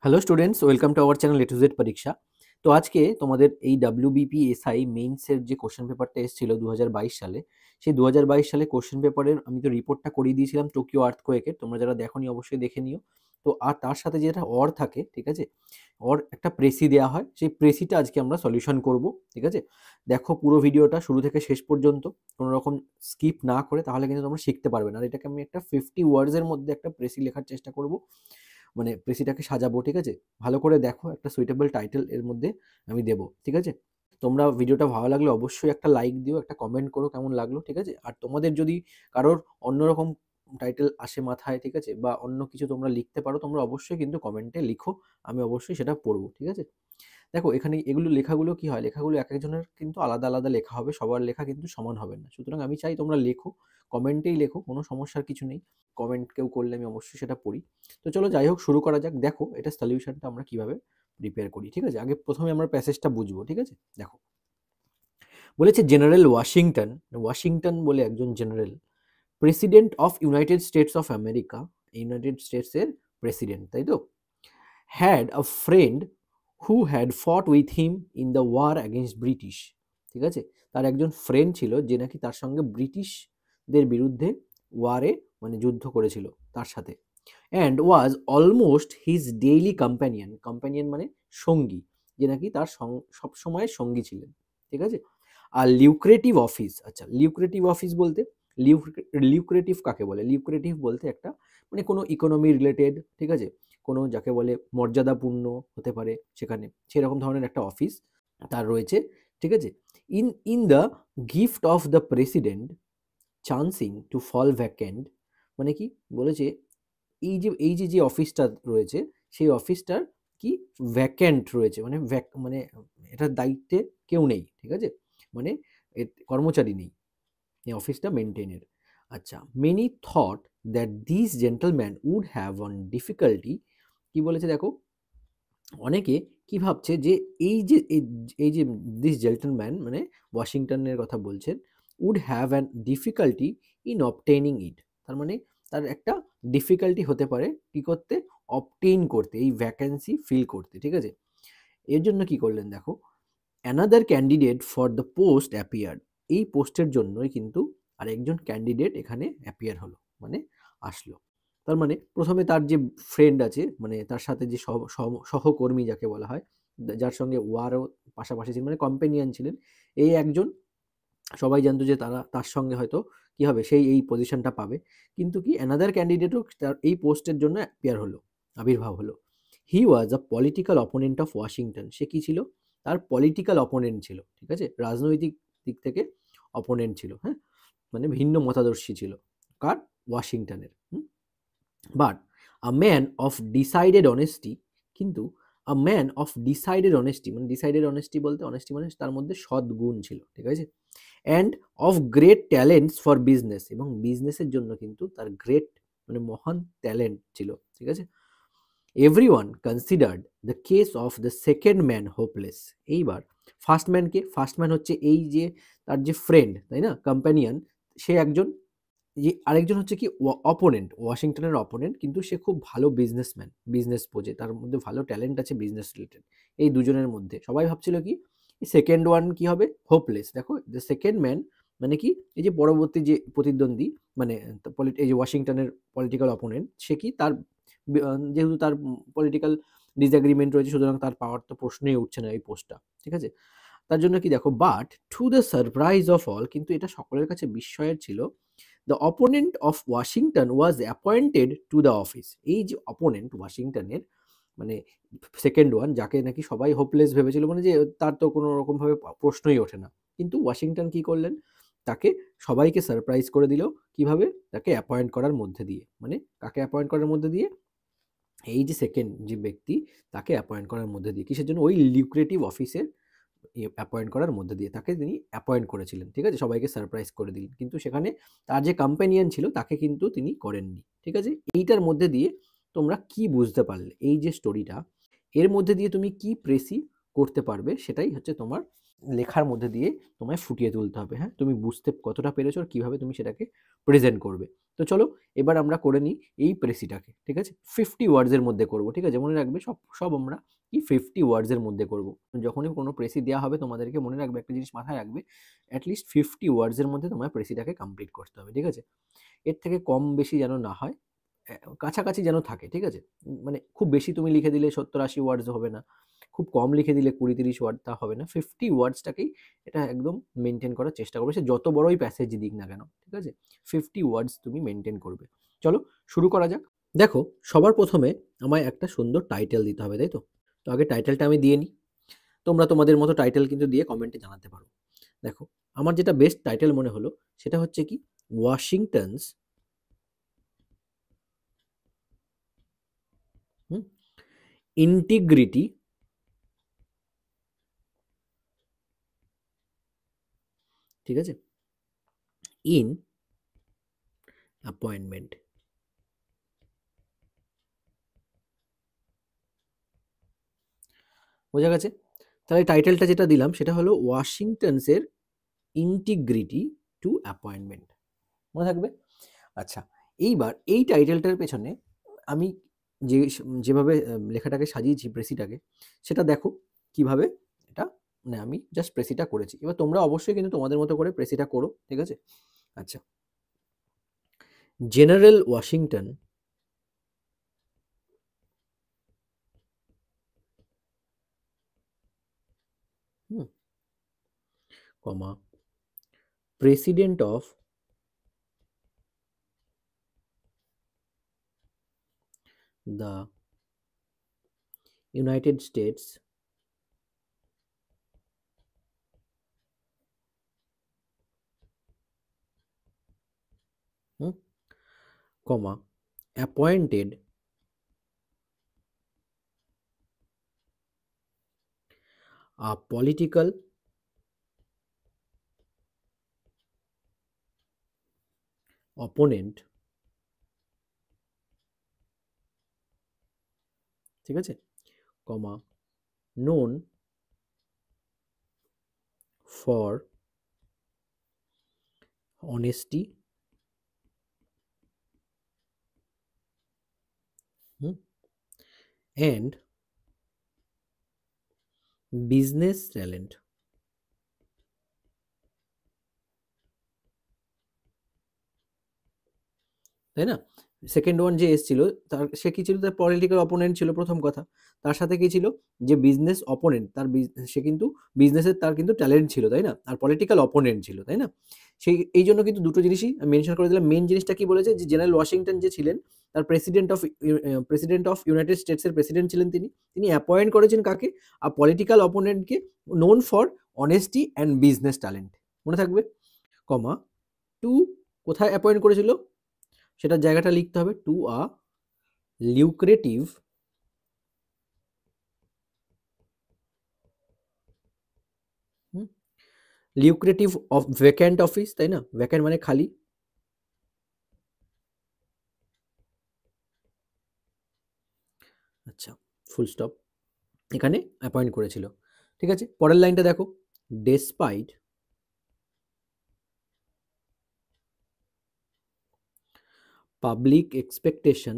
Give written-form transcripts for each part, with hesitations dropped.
Hello students, welcome to our channel A to Z পরীক্ষা। তো আজকে তোমাদের এই WBPSI মেইনসের যে কোশ্চেন পেপারটা এসেছিল 2022 সালে, সেই 2022 সালে কোশ্চেন পেপারের আমি তো রিপোর্টটা করিয়ে দিয়েছিলাম টোকিও আর্থকোয়েকের। তোমরা যারা দেখোনি অবশ্যই দেখে নিও। তো আর তার সাথে যেটা অর থাকে, ঠিক আছে, অর একটা প্রেসি দেওয়া হয়, সেই প্রেসিটা আজকে আমরা সলিউশন করব। ঠিক আছে, দেখো পুরো ভিডিওটা শুরু থেকে শেষ পর্যন্ত, কোনো রকম স্কিপ না করে, তাহলে কিন্তু তোমরা শিখতে পারবে না। আর এটাকে আমি একটা 50 ওয়ার্ডসের মধ্যে একটা প্রেসি লেখার চেষ্টা করব, মানে প্রেসিটাকে সাজাবো। ঠিক আছে, ভালো করে দেখো, একটা সুইটেবল টাইটেল এর মধ্যে আমি দেবো। ঠিক আছে, তোমরা ভিডিওটা ভালো লাগলে অবশ্যই একটা লাইক দিও, একটা কমেন্ট করো কেমন লাগলো। ঠিক আছে, আর তোমাদের যদি কারোর অন্যরকম টাইটেল আসে মাথায়, ঠিক আছে, বা অন্য কিছু তোমরা লিখতে পারো, তোমরা অবশ্যই কিন্তু কমেন্টে লিখো, আমি অবশ্যই সেটা পড়বো। ঠিক আছে, দেখো এখানে এগুলো লেখাগুলো কি হয়, লেখাগুলো এক একজনের কিন্তু আলাদা আলাদা লেখা হবে, সবার লেখা কিন্তু সমান হবে না। সুতরাং আমি চাই তোমরা লেখো, কমেন্টেই লেখো, কোনো সমস্যার কিছু নেই। কমেন্ট কেউ করলে আমি অবশ্যই সেটা পড়ি। তো চলো যাই হোক, শুরু করা যাক। দেখো এটা সলিউশনটা আমরা কিভাবে প্রিপেয়ার করি। ঠিক আছে, আগে প্রথমে আমরা প্যাসেজটা বুঝবো। ঠিক আছে, দেখো বলেছে জেনারেল ওয়াশিংটন, ওয়াশিংটন বলে একজন general, president of United States of America, United স্টেটসের প্রেসিডেন্ট, তাই তো, had a friend who had fought with him in the war against British. ঠিক আছে, তার একজন ফ্রেন্ড ছিল যে নাকি তার সঙ্গে ব্রিটিশদের বিরুদ্ধে ওয়ারে, মানে যুদ্ধ করেছিল তার সাথে, and was almost his daily companion, companion মানে সঙ্গী, যে নাকি তার সবসময় সঙ্গী ছিলেন। ঠিক আছে, আর লিউক্রেটিভ অফিস, আচ্ছা লিউক্রেটিভ অফিস বলতে, লিউক্রেটিভ কাকে বলে, লিউক্রেটিভ বলতে একটা মানে কোনো ইকোনমি রিলেটেড, ঠিক আছে, কোনো যাকে বলে মর্যাদাপূর্ণ হতে পারে সেখানে, সেরকম ধরনের একটা অফিস তার রয়েছে। ঠিক আছে, in in the gift of the president chancing to fall vacant, মানে কি বলেছে, এই যে অফিসটা রয়েছে, সেই অফিসটার কি ভ্যাকেন্ট রয়েছে, মানে মানে এটার দায়িত্বে কেউ নেই। ঠিক আছে, মানে কর্মচারী নেই এই অফিসটা মেনটেনের। আচ্ছা, many thought that this gentleman would have on difficulty, কি বলেছে দেখো, অনেকে কি ভাবছে যে এই যে দিস জেন্টলম্যান মানে ওয়াশিংটনের কথা বলছেন, would have an difficulty in obtaining it, তার মানে তার একটা ডিফিকাল্টি হতে পারে কি করতে, অবটেইন করতে, এই ভ্যাকেন্সি ফিল করতে। ঠিক আছে, এর জন্য কি করলেন দেখো, another candidate for the post appeared, এই পোস্টের জন্যই কিন্তু আরেকজন ক্যান্ডিডেট এখানে অ্যাপিয়ার হলো, মানে আসলো। তার মানে প্রথমে তার যে ফ্রেন্ড আছে, মানে তার সাথে যে সহকর্মী যাকে বলা হয়, যার সঙ্গে ওয়ারও পাশাপাশি ছিলেন, মানে কম্পেনিয়ান ছিলেন, এই একজন, সবাই জানতো যে তার সঙ্গে হয়তো কি হবে, সেই এই পজিশনটা পাবে। কিন্তু কি অ্যানাদার ক্যান্ডিডেটও তার এই পোস্টের জন্য অ্যাপিয়ার হলো, আবির্ভাব হলো। He was a political opponent of Washington, সে কি ছিল, তার পলিটিক্যাল অপোনেন্ট ছিল। ঠিক আছে, রাজনৈতিক দিক থেকে অপোনেন্ট ছিল, হ্যাঁ, মানে ভিন্ন মতাদর্শী ছিল কার, ওয়াশিংটনের। But a man of decided honesty, কিন্তু a man of decided honesty, মানে ডিসাইডেড অনেস্টি বলতে, অনেস্টি মানে তার মধ্যে সৎ গুণ ছিল। ঠিক আছে, and of great talents for business, এবং বিজনেসের জন্য কিন্তু তার গ্রেট মানে মহান ট্যালেন্ট ছিল। ঠিক আছে, everyone considered the case of the second man hopeless. এইবার ফার্স্ট ম্যানকে, ফার্স্ট ম্যান হচ্ছে এই যে তার যে ফ্রেন্ড, তাই না, কম্প্যানিয়ন, সে একজন, যে আরেকজন হচ্ছে কি অপোনেন্ট, ওয়াশিংটনের অপোনেন্ট, কিন্তু সে খুব ভালো বিজনেসম্যান, বিজনেস বোঝে, তার মধ্যে ভালো ট্যালেন্ট আছে বিজনেস রিলেটেড। এই দুজনের মধ্যে সবাই ভাবছিল কি, সেকেন্ড ওয়ান কি হবে, হোপলেস। দেখো দ্য সেকেন্ড ম্যান মানে কি, এই যে পরবর্তী যে প্রতিদ্বন্দ্বী, মানে এই যে ওয়াশিংটনের পলিটিক্যাল অপোনেন্ট, সে কি তার যেহেতু তার পলিটিক্যাল ডিসএগ্রিমেন্ট রয়েছে, সুতরাং তার পাওয়ার তো প্রশ্নই উঠছে না এই পোস্টটা। ঠিক আছে, তার জন্য কি দেখো, but to the surprise of all, কিন্তু এটা সকলের কাছে বিস্ময়ের ছিল, the opponent of Washington was appointed to the office. এই যে অপোনেন্ট ওয়াশিংটনের, মানে সেকেন্ড ওয়ান, যাকে নাকি সবাই হোপলেস ভেবেছিল, মানে যে তার তো কোনো রকমভাবে প্রশ্নই ওঠে না, কিন্তু ওয়াশিংটন কি করলেন, তাকে সবাইকে সারপ্রাইজ করে দিল। কিভাবে, তাকে অ্যাপয়েন্ট করার মধ্যে দিয়ে, মানে কাকে অ্যাপয়েন্ট করার মধ্যে দিয়ে, এই যে সেকেন্ড যে ব্যক্তি, তাকে অ্যাপয়েন্ট করার মধ্যে দিয়ে, কিসের জন্য, ওই লিউক্রেটিভ অফিসের অ্যাপয়েন্ট করার মধ্যে দিয়ে তাকে তিনি অ্যাপয়েন্ট করেছিলেন। ঠিক আছে, সবাইকে সারপ্রাইজ করে দিলেন, কিন্তু সেখানে তার যে কম্প্যানিয়ন ছিল তাকে কিন্তু তিনি করেননি। ঠিক আছে, এইটার মধ্যে দিয়ে তোমরা কি বুঝতে পারলে, এই যে স্টোরিটা, এর মধ্যে দিয়ে তুমি কি প্রেসি করতে পারবে, সেটাই হচ্ছে তোমার লেখার মধ্যে দিয়ে তোমায় ফুটিয়ে তুলতে হবে। হ্যাঁ, তুমি বুঝতে কতটা পেরেছো আর কিভাবে তুমি সেটাকে প্রেজেন্ট করবে। তো চলো এবার আমরা করে নিই এই প্রেসিটাকে, ঠিক আছে? 50 ওয়ার্ডসের মধ্যে করব, ঠিক আছে? মনে রাখবে সব সব আমরা কি 50 ওয়ার্ডসের মধ্যে করব। যখনই কোনো প্রেসি দেওয়া হবে তোমাদেরকে মনে রাখবে, একটা জিনিস মাথায় রাখবে, অ্যাটলিস্ট 50 ওয়ার্ডসের মধ্যে তোমার প্রেসিটাকে কমপ্লিট করতে হবে, ঠিক আছে? এর থেকে কম বেশি যেন না হয়, কাছাকাছি যেন থাকে, ঠিক আছে? মানে খুব বেশি তুমি লিখে দিলে 70-80 ওয়ার্ডস হবে না, খুব কম লিখে দিলে 20-30 ওয়ার্ড, তা হবে না। 50 ওয়ার্ডসটাকেই এটা একদম মেনটেন করার চেষ্টা করবে, সে যত বড়ই প্যাসেজ দিক না কেন, ঠিক আছে? 50 ওয়ার্ডস তুমি মেনটেন করবে। চলো শুরু করা যাক। দেখো, সবার প্রথমে আমায় একটা সুন্দর টাইটেল দিতে হবে, তাই তো? তো আগে টাইটেলটা আমি দিয়ে নিই। তোমরা তোমাদের মতো টাইটেল কিন্তু দিয়ে কমেন্টে জানাতে পারো। দেখো, আমার যেটা বেস্ট টাইটেল মনে হলো সেটা হচ্ছে কি, ওয়াশিংটনস ইন্টিগ্রিটি ঠিক আছে ইন অ্যাপয়েন্টমেন্ট। বোঝা গেছে? তাহলে টাইটেলটা যেটা দিলাম সেটা হলো ওয়াশিংটনসের ইন্টিগ্রিটি টু অ্যাপয়েন্টমেন্ট। মনে থাকবে? আচ্ছা, এইবার এই টাইটেলটার পেছনে আমি যেভাবে লেখাটাকে সাজিয়েছি প্রেসিটাকে, সেটা দেখো কিভাবে এটা, মানে আমি জাস্ট প্রেসিটা করেছি। এবার তোমরা অবশ্যই কিন্তু তোমাদের মতো করে প্রেসিটা করো, ঠিক আছে? আচ্ছা, general Washington comma president of the United states comma appointed a political opponent, ঠিক আছে, কমা known for honesty and business talent। তাই না? সেকেন্ড ওয়ান যে এসছিল, তার সে কি ছিল, তার পলিটিক্যাল অপোনেন্ট ছিল প্রথম কথা। তার সাথে কি ছিল, যে বিজনেস অপোনেন্ট, তার সে কিন্তু বিজনেসের তার কিন্তু ট্যালেন্ট ছিল, তাই না? আর পলিটিক্যাল অপোনেন্ট ছিল, তাই না? সেই এই জন্য কিন্তু দুটো জিনিসই মেনশন করে দিলাম। মেন জিনিসটা কি বলেছে, যে জেনারেল ওয়াশিংটন যে ছিলেন, তার প্রেসিডেন্ট অফ ইউনাইটেড স্টেটসের প্রেসিডেন্ট ছিলেন তিনি। তিনি অ্যাপয়েন্ট করেছেন কাকে? আর পলিটিক্যাল অপোনেন্টকে, known for honesty and business talent. মনে থাকবে? কমা টু, কোথায় অ্যাপয়েন্ট করেছিল সেটার জায়গাটা লিখতে হবে, to a lucrative lucrative of vacant office, তাই না? ভ্যাকেন্ট মানে খালি। আচ্ছা, ফুল স্টপ, এখানে অ্যাপয়েন্ট করেছিল, ঠিক আছে? পরের লাইনটা দেখো, ডেসপাইট পাবলিক এক্সপেকটেশন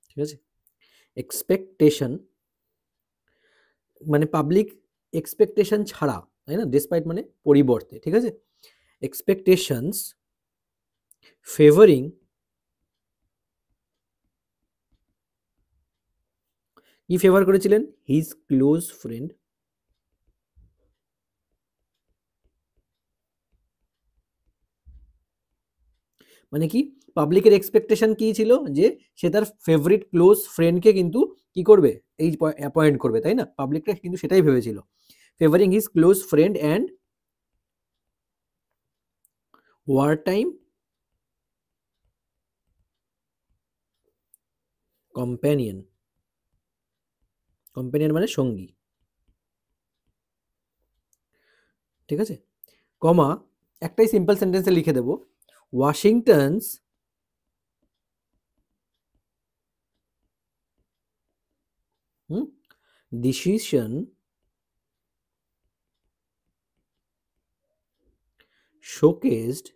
ঠিক আছে, এক্সপেকটেশন মানে পাবলিক এক্সপেকটেশন ছাড়া, তাই না? ডেসপাইট মানে পরিবর্তে, ঠিক আছে? এক্সপেকটেশনস ফেভারিং, কি ফেভার করেছিলেন? হিজ ক্লোজ ফ্রেন্ড, মানে কি, পাবলিকের এক্সপেকটেশন কি ছিল, যে সে তার ফেভারিট ক্লোজ ফ্রেন্ডকে কিন্তু কি করবে, এই অ্যাপয়েন্ট করবে, তাই না? পাবলিকটা কিন্তু সেটাই ভেবেছিল, favouring his close friend and war time companion, companion মানে সঙ্গী, ঠিক আছে? কমা একটাই সিম্পল সেন্টেন্সে লিখে দেবো, Washington's decision showcased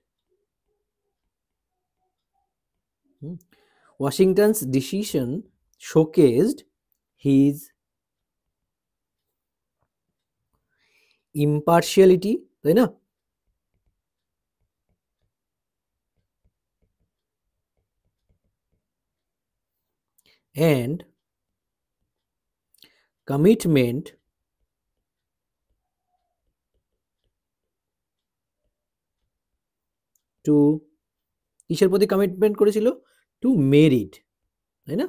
Washington's decision showcased his impartiality, তাই না? and commitment to কিসের প্রতি কমিটমেন্ট করেছিল? টু মেরিট, তাই না?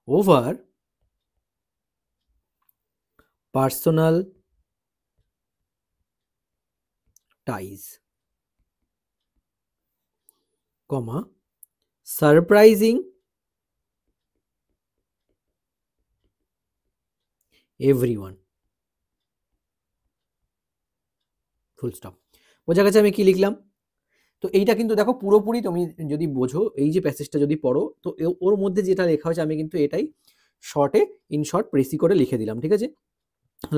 ওভার পার্সোনাল টাইজ, কমা সারপ্রাইজিং এভরিওয়ান, ফুল স্টপ। বোঝা গেছে আমি কি লিখলাম? তো এইটা কিন্তু দেখো পুরোপুরি তুমি যদি বোঝো, এই যে প্যাসেজটা যদি পড়ো, তো ওর মধ্যে যেটা লেখা হয়েছে আমি কিন্তু এটাই শর্টে ইন শর্ট প্রেসি করে লিখে দিলাম, ঠিক আছে?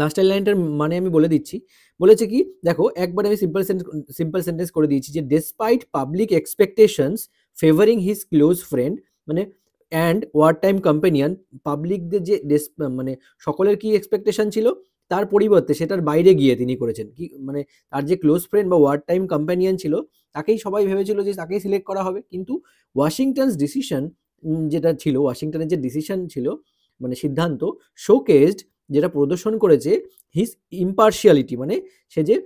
লাস্টের লাইনটার মানে আমি বলে দিচ্ছি। বলেছে কি দেখো, একবার আমি সিম্পল সেন্টেন্স করে দিয়েছি যে despite public expectations favouring his close friend, মানে অ্যান্ড ওয়ার টাইম কম্পেনিয়ন, পাবলিকদের যে মানে সকলের কি এক্সপেকটেশন ছিল, তার পরিবর্তে সেটার বাইরে গিয়ে তিনি করেছেন কি, মানে তার যে ক্লোজ ফ্রেন্ড বা ওয়ার টাইম কম্পেনিয়ন ছিল তাকেই সবাই ভেবেছিল যে তাকেই সিলেক্ট করা হবে, কিন্তু ওয়াশিংটনস ডিসিশন যেটা ছিল, ওয়াশিংটনের যে ডিসিশন ছিল মানে সিদ্ধান্ত, শোকেসড যেটা প্রদর্শন করেছে হিজ ইম্পার্শিয়ালিটি, মানে সে যে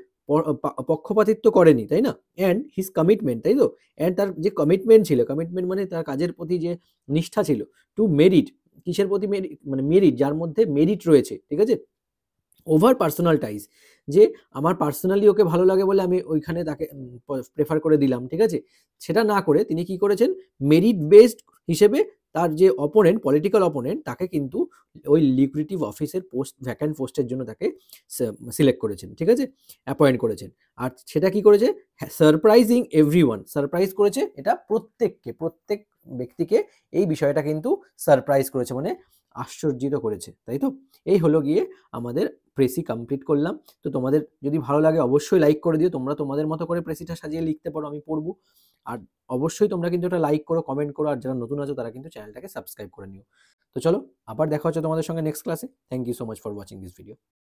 পক্ষপাতিত্ব করেনি, তাই না? অ্যান্ড হিজ কমিটমেন্ট, তাই তো? অ্যান্ড তার যে কমিটমেন্ট ছিল, কমিটমেন্ট মানে তার কাজের প্রতি যে নিষ্ঠা ছিল, টু মেরিট, কিসের প্রতি মেরিট, মানে মেরিট যার মধ্যে মেরিট রয়েছে, ঠিক আছে? ওভার পার্সোনাল টাইজ, যে আমার পার্সোনালি ওকে ভালো লাগে বলে আমি ওইখানে তাকে প্রেফার করে দিলাম, ঠিক আছে? সেটা না করে তিনি কি করেছেন, মেরিট বেসড হিসেবে তার যে অপোনেন্ট, পলিটিক্যাল অপোনেন্ট, তাকে কিন্তু ওই লিকুইডিটিভ অফিসের পোস্ট, ভ্যাকান্ট পোস্টের জন্য তাকে সিলেক্ট করেছেন, ঠিক আছে? অ্যাপয়েন্ট করেছেন। আর সেটা কি করেছে, সারপ্রাইজিং এভরিওয়ান, সারপ্রাইজ করেছে এটা প্রত্যেককে, প্রত্যেক ব্যক্তিকে এই বিষয়টা কিন্তু সারপ্রাইজ করেছে, মানে আশ্চর্যিত করেছে, তাই তো? এই হলো গিয়ে আমাদের প্রেসি কমপ্লিট করলাম। তো তোমাদের যদি ভালো লাগে অবশ্যই লাইক করে দিও, তোমরা তোমাদের মতো করে প্রেসিটা সাজিয়ে লিখতে পারো, আমি পড়বো। আর অবশ্যই তোমরা কিন্তু এটা লাইক করো, কমেন্ট করো, আর যারা নতুন আছো তারা কিন্তু চ্যানেলটাকে সাবস্ক্রাইব করে নিও। তো চলো, আবার দেখা হচ্ছে তোমাদের সঙ্গে নেক্সট ক্লাসে। Thank you so much for watching this video.